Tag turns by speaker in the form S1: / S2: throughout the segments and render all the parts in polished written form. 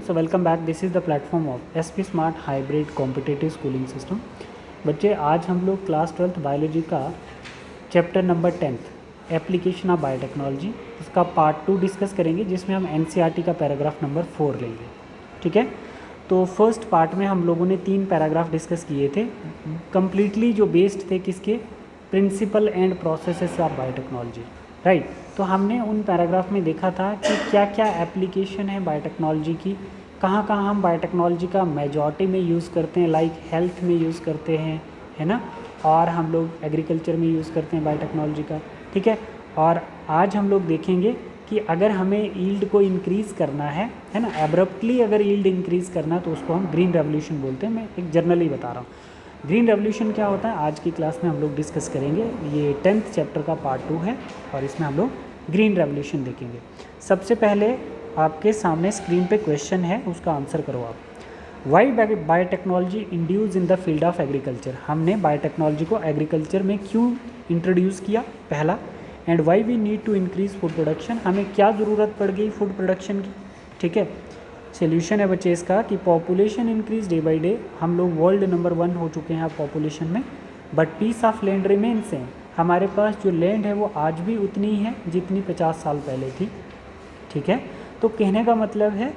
S1: So welcome back. This is the platform of SP smart hybrid competitive schooling system. बच्चे, आज हम लोग class 12th biology का chapter number 10 application of biotechnology उसका part 2 discuss करेंगे, जिसमें हम एनसीईआरटी का पैराग्राफ नंबर 4 लेंगे। ठीक है, तो फर्स्ट पार्ट में हम लोगों ने 3 पैराग्राफ डिस्कस किए थे, कम्प्लीटली जो बेस्ड थे किसके, principle and processes of biotechnology. Right, तो हमने उन पैराग्राफ में देखा था कि क्या क्या एप्लीकेशन है बायोटेक्नोलॉजी की, कहाँ कहाँ हम बायोटेक्नोलॉजी का मेजॉरिटी में यूज़ करते हैं, लाइक हेल्थ में यूज़ करते हैं, है ना, और हम लोग एग्रीकल्चर में यूज़ करते हैं बायोटेक्नोलॉजी का। ठीक है, और आज हम लोग देखेंगे कि अगर हमें यील्ड को इंक्रीज़ करना है ना, एब्रप्टली अगर यील्ड इंक्रीज़ करना है तो उसको हम ग्रीन रेवोल्यूशन बोलते हैं। मैं एक जनरली बता रहा हूँ ग्रीन रेवोल्यूशन क्या होता है, आज की क्लास में हम लोग डिस्कस करेंगे। ये 10th चैप्टर का पार्ट 2 है और इसमें हम लोग ग्रीन रेवोल्यूशन देखेंगे। सबसे पहले आपके सामने स्क्रीन पे क्वेश्चन है, उसका आंसर करो आप। Why biotechnology induce in the field of agriculture, हमने बायोटेक्नोलॉजी को एग्रीकल्चर में क्यों इंट्रोड्यूस किया, पहला। And why we need to increase food production, हमें क्या ज़रूरत पड़ गई फूड प्रोडक्शन की। ठीक है, सोल्यूशन है बच्चे इसका कि population increase day by day, हम लोग वर्ल्ड नंबर 1 हो चुके हैं पॉपुलेशन में, but peace of land remain same, हमारे पास जो लैंड है वो आज भी उतनी ही है जितनी 50 साल पहले थी। ठीक है, तो कहने का मतलब है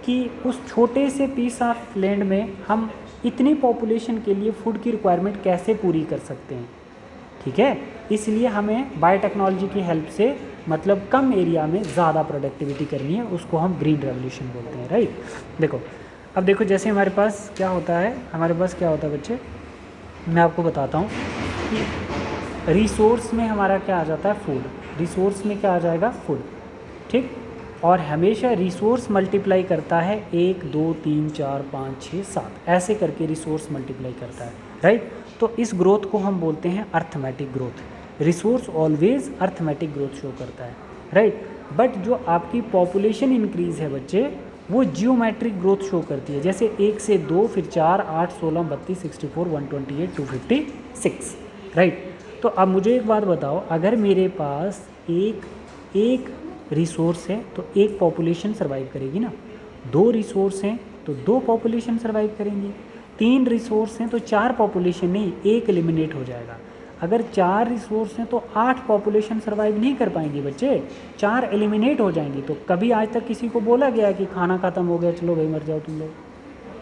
S1: कि उस छोटे से पीस ऑफ लैंड में हम इतनी पॉपुलेशन के लिए फूड की रिक्वायरमेंट कैसे पूरी कर सकते हैं। ठीक है, इसलिए हमें बायोटेक्नोलॉजी की हेल्प से मतलब कम एरिया में ज़्यादा प्रोडक्टिविटी करनी है, उसको हम ग्रीन रेवोल्यूशन बोलते हैं। राइट, देखो अब देखो जैसे हमारे पास क्या होता है, हमारे पास क्या होता है बच्चे, मैं आपको बताता हूँ कि रिसोर्स में हमारा क्या आ जाता है, फूड। रिसोर्स में क्या आ जाएगा, फूड। ठीक, और हमेशा रिसोर्स मल्टीप्लाई करता है 1 2 3 4 5 6 7 ऐसे करके रिसोर्स मल्टीप्लाई करता है। राइट, तो इस ग्रोथ को हम बोलते हैं arithmetic growth. Resource always arithmetic growth show करता है। राइट, बट जो आपकी पॉपुलेशन इंक्रीज़ है बच्चे, वो जियोमेट्रिक ग्रोथ शो करती है, जैसे 1 से 2 फिर 4 8 16 32 64 128 256। राइट, तो अब मुझे एक बात बताओ, अगर मेरे पास एक रिसोर्स है तो एक पॉपुलेशन सर्वाइव करेगी ना, 2 रिसोर्स हैं तो 2 पॉपुलेशन सर्वाइव करेंगी, 3 रिसोर्स हैं तो 4 पॉपुलेशन नहीं, 1 एलिमिनेट हो जाएगा। अगर 4 रिसोर्स हैं तो 8 पॉपुलेशन सर्वाइव नहीं कर पाएंगी बच्चे, 4 एलिमिनेट हो जाएंगी। तो कभी आज तक किसी को बोला गया कि खाना ख़त्म हो गया चलो भाई मर जाओ तुम लोग,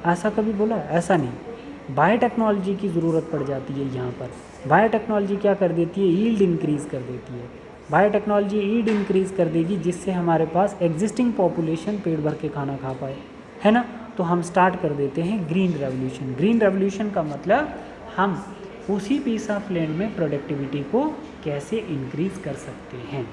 S1: ऐसा कभी बोला? ऐसा नहीं। बायोटेक्नोलॉजी की ज़रूरत पड़ जाती है यहाँ पर। बायोटेक्नोलॉजी क्या कर देती है, यील्ड इंक्रीज़ कर देती है। बायोटेक्नोलॉजी यील्ड इंक्रीज़ कर देगी जिससे हमारे पास एग्जिस्टिंग पॉपुलेशन पेट भर के खाना खा पाए, है ना। तो हम स्टार्ट कर देते हैं ग्रीन रेवोल्यूशन। ग्रीन रेवोल्यूशन का मतलब हम उसी पीस ऑफ लैंड में प्रोडक्टिविटी को कैसे इंक्रीज़ कर सकते हैं।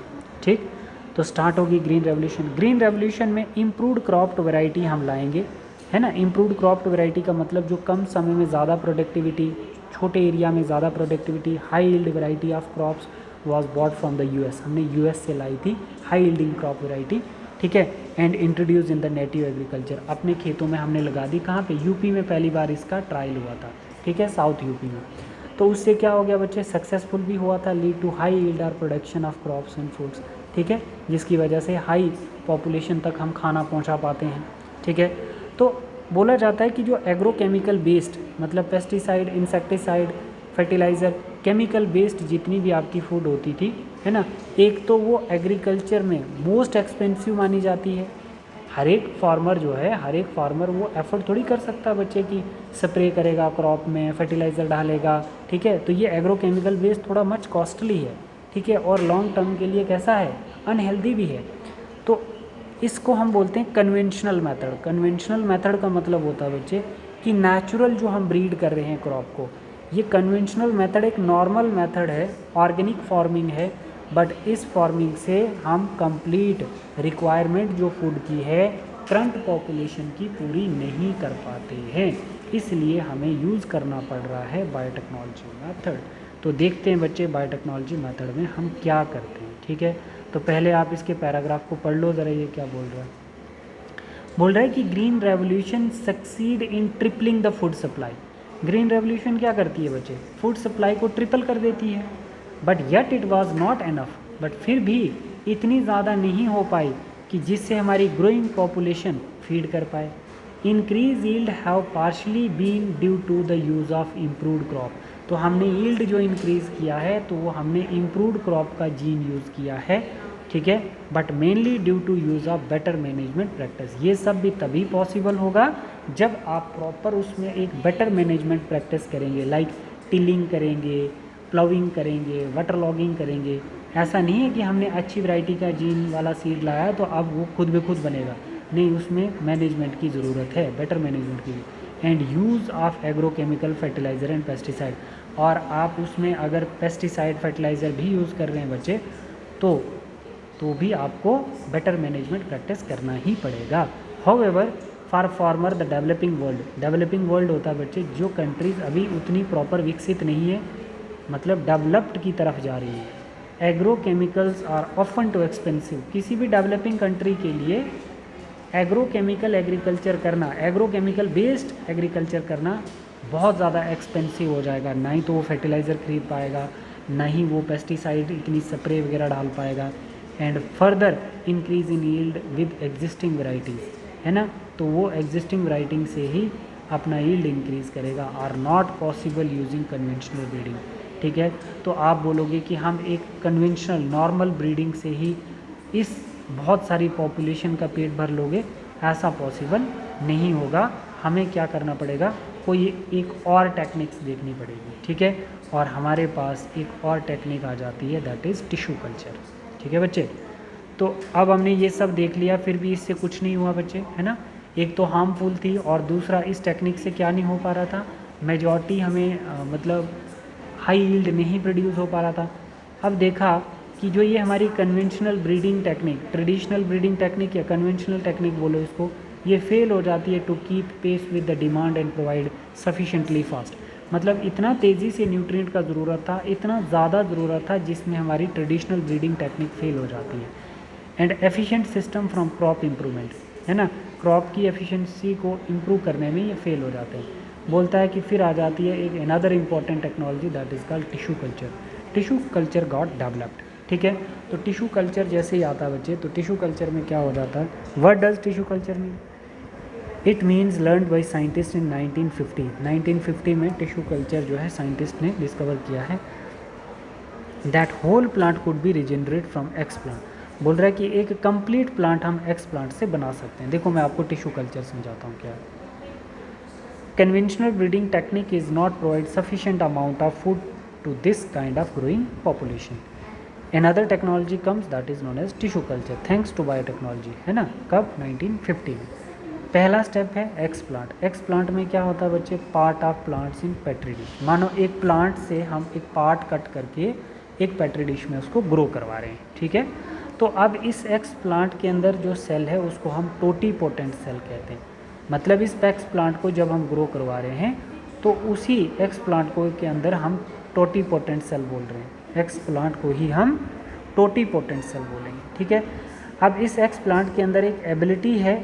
S1: ठीक, तो स्टार्ट होगी ग्रीन रेवोल्यूशन। ग्रीन रेवोल्यूशन में इम्प्रूव्ड क्रॉप्ड वैरायटी हम लाएंगे, है ना। इम्प्रूव्ड क्रॉप्ड वैरायटी का मतलब जो कम समय में ज़्यादा प्रोडक्टिविटी, छोटे एरिया में ज़्यादा productivity, high yield variety of crops was bought from the US, हमने यूएस से लाई थी हाई यील्डिंग क्रॉप वैरायटी। ठीक है, and introduce in the native agriculture, अपने खेतों में हमने लगा दी। कहाँ पे, यूपी में पहली बार इसका ट्रायल हुआ था। ठीक है, साउथ यूपी में। तो उससे क्या हो गया बच्चे, सक्सेसफुल भी हुआ था, लीड टू हाई यील्ड और production of crops and foods. ठीक है, जिसकी वजह से हाई पॉपुलेशन तक हम खाना पहुंचा पाते हैं। ठीक है, तो बोला जाता है कि जो एग्रोकेमिकल बेस्ड मतलब pesticide, insecticide, fertiliser, chemical based जितनी भी आपकी फूड होती थी, है ना, एक तो वो एग्रीकल्चर में मोस्ट एक्सपेंसिव मानी जाती है। हर एक फार्मर जो है, हर एक फार्मर वो एफर्ट थोड़ी कर सकता बच्चे की स्प्रे करेगा क्रॉप में, फर्टिलाइज़र डालेगा। ठीक है, तो ये एग्रोकेमिकल बेस्ड थोड़ा मच कॉस्टली है। ठीक है, और लॉन्ग टर्म के लिए कैसा है, अनहेल्दी भी है। तो इसको हम बोलते हैं कन्वेंशनल मेथड। कन्वेंशनल मेथड का मतलब होता है बच्चे कि नेचुरल जो हम ब्रीड कर रहे हैं क्रॉप को, ये कन्वेंशनल मेथड एक नॉर्मल मेथड है, ऑर्गेनिक फार्मिंग है, बट इस फार्मिंग से हम कंप्लीट रिक्वायरमेंट जो फूड की है करंट पॉपुलेशन की पूरी नहीं कर पाते हैं, इसलिए हमें यूज़ करना पड़ रहा है बायोटेक्नोलॉजी मेथड। तो देखते हैं बच्चे बायोटेक्नोलॉजी मेथड में हम क्या करते हैं। ठीक है, तो पहले आप इसके पैराग्राफ को पढ़ लो ज़रा, ये क्या बोल रहा है। बोल रहा है कि green revolution succeed in tripling the food supply. Green revolution क्या करती है बच्चे, फूड सप्लाई को ट्रिपल कर देती है। But yet it was not enough, but फिर भी इतनी ज़्यादा नहीं हो पाई कि जिससे हमारी ग्रोइंग पॉपुलेशन फीड कर पाए। Increase yield have partially been due to the use of improved crop. तो हमने यील्ड जो इंक्रीज़ किया है तो वो हमने इम्प्रूव्ड क्रॉप का जीन यूज़ किया है, ठीक है, but mainly due to use of better management practice. ये सब भी तभी पॉसिबल होगा जब आप प्रॉपर उसमें एक बेटर मैनेजमेंट प्रैक्टिस करेंगे, लाइक टिलिंग करेंगे, प्लाउइंग करेंगे, वाटर लॉगिंग करेंगे। ऐसा नहीं है कि हमने अच्छी वैरायटी का जीन वाला सीड लाया तो अब वो खुद ब खुद बनेगा, नहीं, उसमें मैनेजमेंट की ज़रूरत है, बेटर मैनेजमेंट की। And use of agrochemical fertiliser and pesticide, और आप उसमें अगर पेस्टिसाइड फर्टिलाइज़र भी यूज़ कर रहे हैं बच्चे तो भी आपको बेटर मैनेजमेंट प्रैक्टिस करना ही पड़ेगा। However for farmer the developing world होता है बच्चे जो कंट्रीज़ अभी उतनी प्रॉपर विकसित नहीं है, मतलब डेवलप्ड की तरफ जा रही है। Agro chemicals are often too expensive. किसी भी डेवलपिंग कंट्री के लिए एग्रो केमिकल एग्रीकल्चर करना, एग्रो केमिकल बेस्ड एग्रीकल्चर करना बहुत ज़्यादा एक्सपेंसिव हो जाएगा। ना ही तो वो फर्टिलाइज़र खरीद पाएगा, ना ही वो पेस्टिसाइड इतनी स्प्रे वगैरह डाल पाएगा। And further increase in yield with existing varieties, है ना, तो वो एग्जिस्टिंग वैराइटी से ही अपना यील्ड इंक्रीज़ करेगा। Are not possible using conventional breeding, ठीक है। तो आप बोलोगे कि हम एक कन्वेंशनल नॉर्मल ब्रीडिंग से ही इस बहुत सारी पॉपुलेशन का पेट भर लोगे, ऐसा पॉसिबल नहीं होगा। हमें क्या करना पड़ेगा, कोई एक और टेक्निक्स देखनी पड़ेगी, ठीक है। और हमारे पास एक और टेक्निक आ जाती है, दैट इज़ टिश्यू कल्चर, ठीक है बच्चे। तो अब हमने ये सब देख लिया, फिर भी इससे कुछ नहीं हुआ बच्चे, है ना। एक तो हार्मफुल थी और दूसरा इस टेक्निक से क्या नहीं हो पा रहा था, मेजॉरिटी हमें मतलब हाई यील्ड नहीं प्रोड्यूस हो पा रहा था। अब देखा कि जो ये हमारी conventional breeding technique, traditional breeding technique या कन्वेंशनल टेक्निक बोलो इसको, ये फेल हो जाती है to keep pace with the demand and provide sufficiently fast. मतलब इतना तेज़ी से न्यूट्रिएंट का ज़रूरत था, इतना ज़्यादा ज़रूरत था, जिसमें हमारी ट्रेडिशनल ब्रीडिंग टेक्निक फेल हो जाती है। And efficient system from crop improvement, है ना, क्रॉप की एफिशिएंसी को इम्प्रूव करने में ये फेल हो जाते हैं। बोलता है कि फिर आ जाती है एक another important technology, that is called tissue culture. Tissue culture got developed, ठीक है। तो टिश्यू कल्चर जैसे ही आता है बच्चे, तो टिश्यू कल्चर में क्या हो जाता है, what does tissue culture mean? It means learned by scientist in 1950 में टिश्यू कल्चर जो है साइंटिस्ट ने डिस्कवर किया है। That whole plant could be regenerate from explant. बोल रहा है कि एक कंप्लीट प्लांट हम एक्स प्लांट से बना सकते हैं। देखो मैं आपको टिश्यू कल्चर समझाता हूँ क्या है। Conventional breeding technique is not provide sufficient amount of food to this kind of growing population. Another technology comes that is known as tissue culture thanks to biotechnology, है ना, कब 1950 में। पहला स्टेप है एक्स प्लांट। एक्स प्लांट में क्या होता है बच्चे, part of plants in petri dish. मानो एक प्लांट से हम एक पार्ट कट करके एक पेट्री डिश में उसको ग्रो करवा रहे हैं, ठीक है। तो अब इस एक्स प्लांट के अंदर जो सेल है उसको हम टोटीपोटेंट सेल कहते हैं। मतलब इस एक्स प्लांट को जब हम ग्रो करवा रहे हैं तो उसी एक्स प्लांट को के अंदर हम टोटीपोटेंट सेल बोल रहे हैं। एक्स प्लांट को ही हम टोटीपोटेंट सेल बोलेंगे, ठीक है। अब इस एक्स प्लांट के अंदर एक एबिलिटी है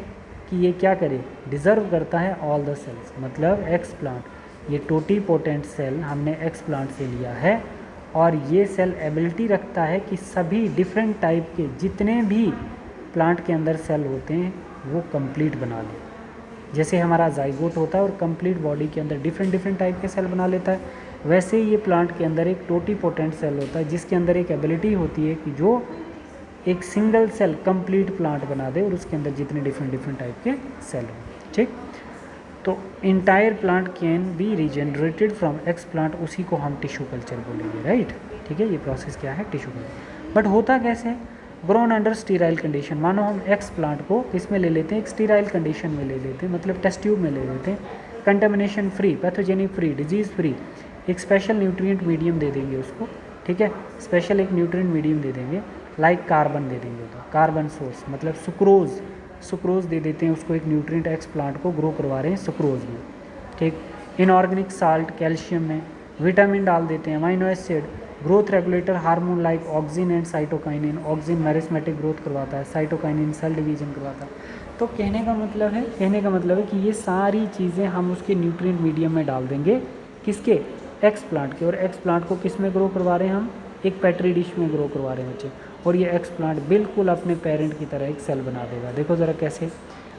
S1: कि ये क्या करे, डिज़र्व करता है ऑल द सेल्स। मतलब एक्स प्लांट, ये टोटीपोटेंट सेल हमने एक्स प्लांट से लिया है और ये सेल एबिलिटी रखता है कि सभी डिफरेंट टाइप के जितने भी प्लांट के अंदर सेल होते हैं वो कंप्लीट बना ले। जैसे हमारा जाइगोट होता है और कंप्लीट बॉडी के अंदर डिफरेंट टाइप के सेल बना लेता है, वैसे ही ये प्लांट के अंदर एक टोटीपोटेंट सेल होता है जिसके अंदर एक एबिलिटी होती है कि जो एक सिंगल सेल कंप्लीट प्लांट बना दे और उसके अंदर जितने डिफरेंट टाइप के सेल हों, ठीक। तो entire plant can be regenerated from explant, उसी को हम टिश्यू कल्चर बोलेंगे, राइट, ठीक है। ये प्रोसेस क्या है, टिश्यू कल्चर। बट होता कैसे है, ग्रोन अंडर स्टीराइल कंडीशन। मानो हम एक्स प्लांट को इसमें ले लेते हैं, एक स्टीराइल कंडीशन में ले लेते हैं, मतलब टेस्ट ट्यूब में ले लेते हैं, contamination free, pathogenic free, disease free. एक स्पेशल न्यूट्रिएंट मीडियम दे देंगे उसको, ठीक है, स्पेशल एक न्यूट्रिएंट मीडियम दे देंगे, लाइक कार्बन दे देंगे, तो कार्बन सोर्स मतलब सुक्रोज दे देते हैं उसको, एक न्यूट्रिएंट एक्स प्लांट को ग्रो करवा रहे हैं सुक्रोज में, ठीक। इनऑर्गेनिक साल्ट, कैल्शियम में, विटामिन डाल देते हैं, amino acid, growth regulator hormone like auxin and cytokinin. Auxin meristematic growth करवाता है, साइटोकाइनिन सेल डिवीजन करवाता है। तो कहने का मतलब है कि ये सारी चीज़ें हम उसके न्यूट्रिएंट मीडियम में डाल देंगे, किसके, एक्स प्लांट के। और एक्स प्लांट को किस में ग्रो करवा रहे हैं हम, एक पेट्री डिश में ग्रो करवा रहे हैं बच्चे। और ये एक्स प्लांट बिल्कुल अपने पेरेंट की तरह एक सेल बना देगा। देखो ज़रा कैसे,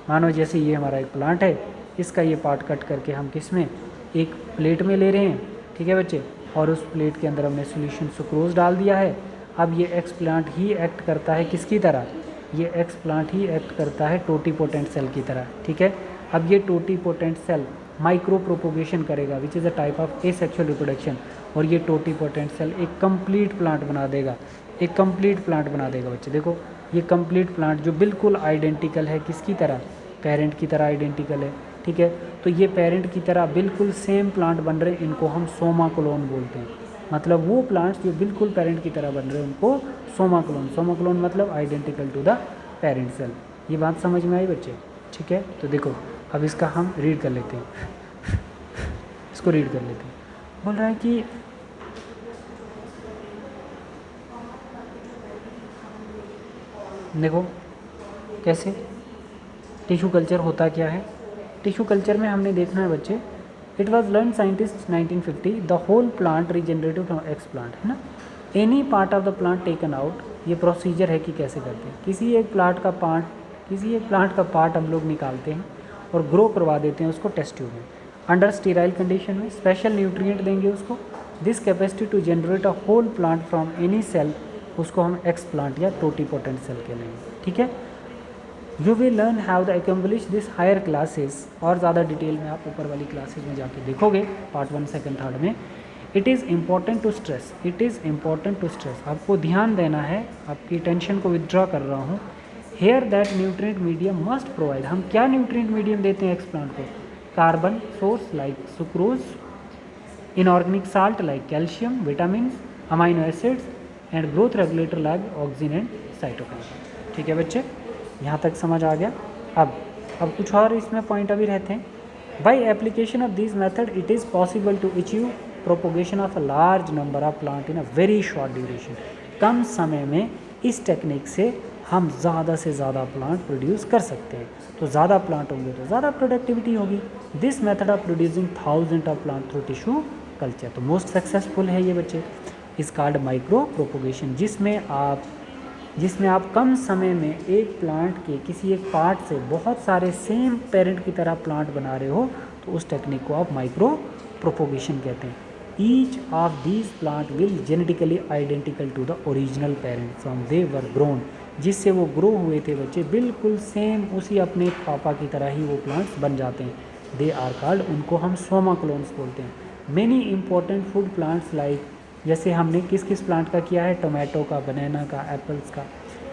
S1: मानो जैसे ये हमारा एक प्लांट है, इसका ये पार्ट कट करके हम किस में, एक प्लेट में ले रहे हैं, ठीक है बच्चे, और उस प्लेट के अंदर हमने सॉल्यूशन सुक्रोज डाल दिया है। अब ये एक्स प्लांट ही एक्ट करता है किसकी तरह, ये एक्स प्लांट ही एक्ट करता है टोटीपोटेंट सेल की तरह, ठीक है। अब ये टोटीपोटेंट सेल माइक्रो प्रोपोगेशन करेगा which is a type of asexual reproduction, और ये टोटीपोटेंट सेल एक कंप्लीट प्लांट बना देगा, एक कंप्लीट प्लांट बना देगा बच्चे। देखो ये कंप्लीट प्लांट जो बिल्कुल आइडेंटिकल है किसकी तरह, पेरेंट की तरह आइडेंटिकल है, ठीक है। तो ये पेरेंट की तरह बिल्कुल सेम प्लांट बन रहे हैं, इनको हम सोमा क्लोन बोलते हैं। मतलब वो प्लांट्स जो बिल्कुल पेरेंट की तरह बन रहे हैं उनको सोमा क्लोन, सोमा क्लोन मतलब identical to the parent cell. ये बात समझ में आई बच्चे, ठीक है। तो देखो अब इसका हम रीड कर लेते हैं, इसको रीड कर लेते हैं। बोल रहा है कि देखो कैसे टिश्यू कल्चर होता क्या है। टिश्यू कल्चर में हमने देखना है बच्चे, it was learn scientist 1950 the whole plant regenerative from explant, है ना। Any part of the plant taken out, ये प्रोसीजर है कि कैसे करते हैं। किसी एक प्लांट का पार्ट हम लोग निकालते हैं और ग्रो करवा देते हैं उसको टेस्ट ट्यूब में, अंडर स्टीराइल कंडीशन में, स्पेशल न्यूट्रिएंट देंगे उसको। This capacity to generate a whole plant from any cell, उसको हम एक्स प्लांट या टोटीपोटेंट सेल कहलाएंगे, ठीक है। You will learn how the accomplish this higher classes, और ज़्यादा डिटेल में आप ऊपर वाली क्लासेस में जाके देखोगे पार्ट 1, 2, 3 में। It is important to stress, it is important to stress, आपको ध्यान देना है, आपकी टेंशन को विदड्रॉ कर रहा हूँ। Here that nutrient medium must provide, हम क्या न्यूट्रिएंट मीडियम देते हैं एक्स प्लांट को, carbon source like sucrose, inorganic salt like calcium, vitamin, amino acids and growth regulator like oxygen and cytokine, ठीक है बच्चे, यहाँ तक समझ आ गया। अब कुछ और इसमें पॉइंट अभी रहते हैं। By application of this method it is possible to achieve propagation of a large number of plant in a very short duration, कम समय में इस टेक्निक से हम ज़्यादा से ज़्यादा प्लांट प्रोड्यूस कर सकते हैं। तो ज़्यादा प्लांट होंगे तो ज़्यादा प्रोडक्टिविटी होगी। This method of producing thousand of plant through tissue culture, तो मोस्ट सक्सेसफुल है ये बच्चे। इस कॉल्ड माइक्रो प्रोपोगेशन, जिसमें आप कम समय में एक प्लांट के किसी एक पार्ट से बहुत सारे सेम पेरेंट की तरह प्लांट बना रहे हो, तो उस टेक्निक को आप माइक्रो प्रोपोगेशन कहते हैं। Each of these plant will genetically identical to the original parent from they were grown, जिससे वो ग्रो हुए थे बच्चे बिल्कुल सेम उसी अपने पापा की तरह ही वो प्लांट्स बन जाते हैं। दे आर कॉल्ड, उनको हम सोमा क्लोन्स बोलते हैं। Many important food plants like, जैसे हमने किस किस प्लांट का किया है, टोमेटो का, बनाना का, एप्पल्स का,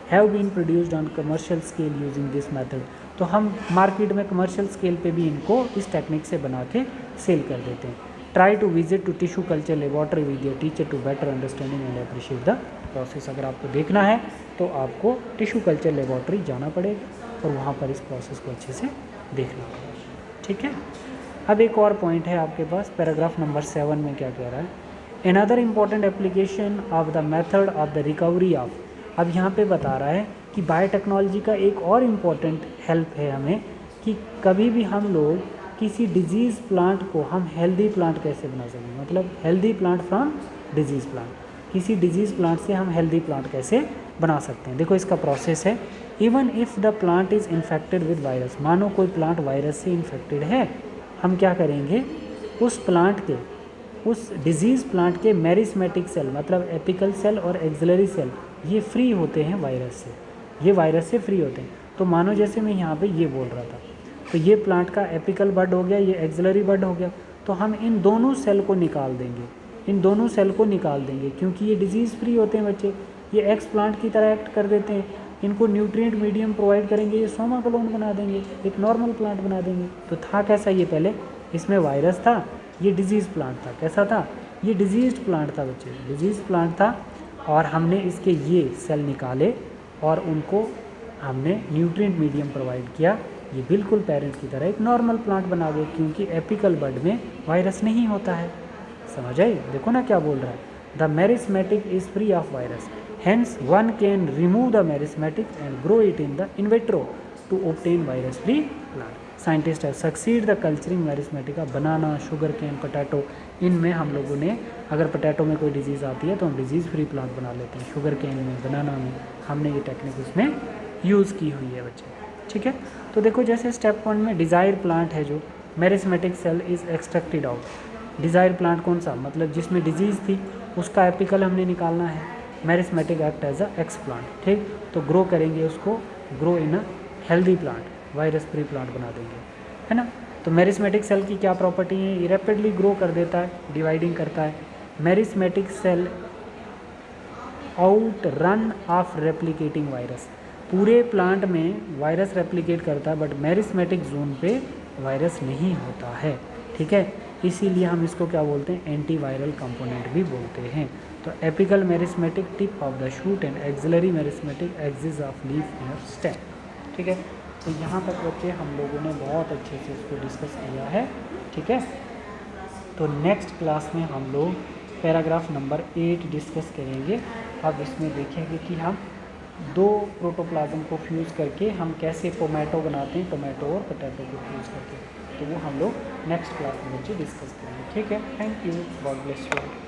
S1: have been produced on commercial scale using this method, तो हम मार्केट में कमर्शियल स्केल पे भी इनको इस टेक्निक से बना के सेल कर देते हैं। Try to visit to tissue culture laboratory with your teacher to better understanding and appreciate the process. अगर आपको देखना है तो आपको टिश्यू कल्चर लेबॉर्ट्री जाना पड़ेगा और वहाँ पर इस प्रोसेस को अच्छे से देखना पड़ेगा, ठीक है। अब एक और पॉइंट है आपके पास, पैराग्राफ नंबर 7 में क्या कह रहा है, another important application of the method of the recovery of, अब यहाँ पे बता रहा है कि बायोटेक्नोलॉजी का एक और इम्पॉर्टेंट हेल्प है हमें, कि कभी भी हम लोग किसी डिजीज़ प्लांट को हम हेल्दी प्लांट कैसे बना सकें, मतलब healthy plant from disease plant, किसी डिजीज़ प्लांट से हम हेल्दी प्लांट कैसे बना सकते हैं। देखो इसका प्रोसेस है, even if the plant is infected with virus, मानो कोई प्लांट वायरस से इन्फेक्टेड है, हम क्या करेंगे, उस प्लांट के, उस डिजीज़ प्लांट के मेरिस्मेटिक सेल, मतलब एपिकल सेल और एक्सिलरी सेल, ये फ्री होते हैं वायरस से, ये वायरस से फ्री होते हैं। तो मानो जैसे मैं यहाँ पे ये बोल रहा था, तो ये प्लांट का एपिकल बड हो गया, ये एक्सिलरी बड हो गया, तो हम इन दोनों सेल को निकाल देंगे, इन दोनों सेल को निकाल देंगे, क्योंकि ये डिजीज़ फ्री होते हैं बच्चे, ये एक्स प्लांट की तरह एक्ट कर देते हैं, इनको न्यूट्रिएंट मीडियम प्रोवाइड करेंगे, ये सोमा क्लोन बना देंगे, एक नॉर्मल प्लांट बना देंगे। तो था कैसा ये, पहले इसमें वायरस था, ये डिजीज़ प्लांट था, कैसा था, ये डिजीज़ प्लांट था बच्चे, डिजीज़ प्लांट था, और हमने इसके ये सेल निकाले और उनको हमने न्यूट्रिएंट मीडियम प्रोवाइड किया, ये बिल्कुल पेरेंट की तरह एक नॉर्मल प्लांट बना गए, क्योंकि एपिकल बड में वायरस नहीं होता है। समझ आई, देखो ना क्या बोल रहा है, the meristematic is free of virus, hence one can remove the meristematic and grow it in the in vitro to obtain virus free plant. Scientist have succeed the culturing meristematic of banana, sugar cane, potato, इनमें हम लोगों ने, अगर potato में कोई disease आती है तो हम डिजीज़ फ्री प्लांट बना लेते हैं, शुगर केन में, बनाना में, हमने ये टेक्निक उसमें यूज़ की हुई है बच्चे, ठीक है। तो देखो जैसे स्टेप 1 में डिज़ायर प्लांट है जो meristematic cell is extracted out. Desire plant कौन सा, मतलब जिसमें डिजीज़ थी उसका एपिकल हमने निकालना है। Meristematic act as a explant, ठीक। तो ग्रो करेंगे उसको, grow in a healthy plant, virus free plant बना देंगे, है ना। तो मेरिस्मेटिक सेल की क्या प्रॉपर्टी है, ये रैपिडली ग्रो कर देता है, डिवाइडिंग करता है। Meristematic sell out run of replicating virus, पूरे प्लांट में वायरस रेप्लिकेट करता है बट मेरिस्मेटिक जोन पे वायरस नहीं होता है, ठीक है। इसीलिए हम इसको क्या बोलते हैं, एंटीवायरल कंपोनेंट भी बोलते हैं। तो apical meristematic tip of the shoot and axillary meristematic axis of leaf in stem, ठीक है। तो यहाँ तक बच्चे हम लोगों ने बहुत अच्छे से इसको डिस्कस किया है, ठीक है। तो नेक्स्ट क्लास में हम लोग पैराग्राफ नंबर 8 डिस्कस करेंगे। अब इसमें देखेंगे कि हम दो प्रोटोप्लाज्म को फ्यूज़ करके हम कैसे टोमेटो बनाते हैं, टोमेटो और पोटैटो को फ्यूज़ करके। तो वो हम लोग नेक्स्ट क्लास में बच्चे डिस्कस करेंगे, ठीक है। Thank you, God bless you.